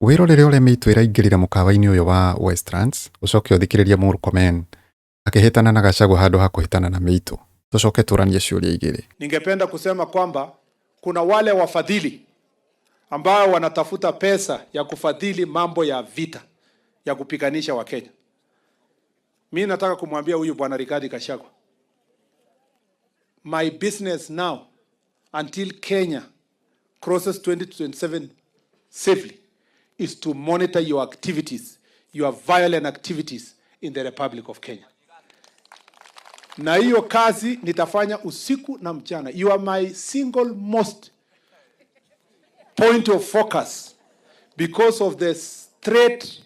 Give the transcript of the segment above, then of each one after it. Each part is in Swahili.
Wirorere ore mitu iraingirire mukawa-ini uyu wa Westlands ucoke uthikiririe Murkomen akihitana na Gachagua handu ha kuhitana na Mitu. Tucoke turanie ciuria igiri. Ningependa kusema kwamba kuna wale wafadhili ambao wanatafuta pesa ya kufadhili mambo ya vita ya kupiganisha Wakenya. Mimi nataka kumwambia huyu bwana Rigathi Gachagua, my business now until Kenya crosses 2027 safely is to monitor your activities, your violent activities in the Republic of Kenya. Na hiyo kazi nitafanya usiku na mchana. You are my single most point of focus because of the threat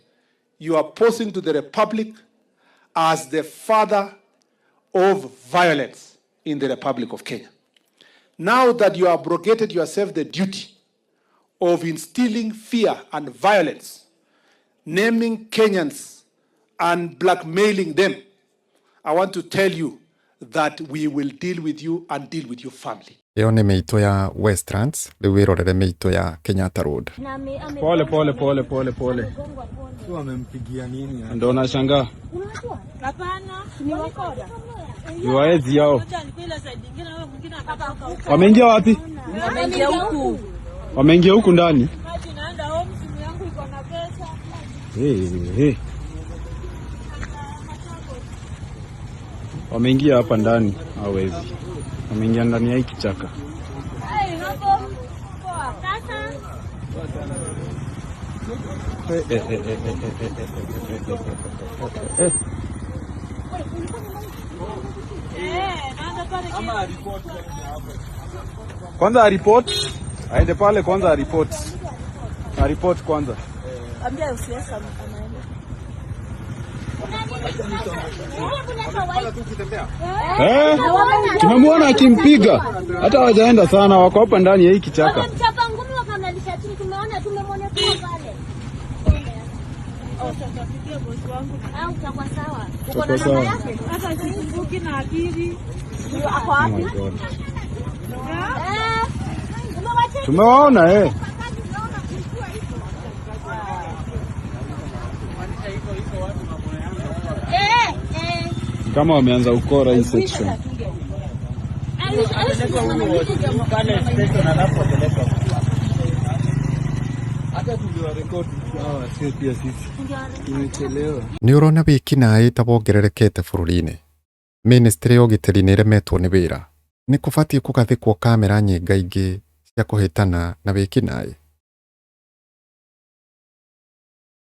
you are posing to the Republic as the father of violence in the Republic of Kenya. Now that you have abrogated yourself the duty of instilling fear and violence, naming Kenyans and blackmailing them, I want to tell you that we will deal with you and deal with your family. Iyo ni Mitu ya Westlands, riu wirorere Mitu ya Kenyatta Road. Pole. Sio amempigia nini? Ndio nashangaa. Hapana, ni wakoda. Ni waezi yao. Wameingia wapi? Wameingia huku. Wameingia huku ndani. Naenda home, simu yangu iko na pesa. Wameingia hapa ndani, hawezi. Wameingia ndani ya hiki kichaka. Hapo. Poa. Sasa. Kwanza report. Aende pale kwanza report. Report kwanza. Ambia usiasa Tumemwona akimpiga. Hata hawajaenda sana, wako hapa ndani ya hiki kichaka. Wamemchapa ngumi wakamalisha chini, tumemwona pale. Utafikia bosi wangu. Au utakuwa sawa. Uko na namba yake? Hata sikumbuki na akili. Ako wapi? Tumewaona kama wameanza ukora hii section. Ni urona wiki naĩ tabongererekete bururi-ini. Ministry ya ugitiri ni iremetwo ni wira. Ni kubatie kugathikwo kamera nyingaingĩ cia kuhitana na wiki naĩ.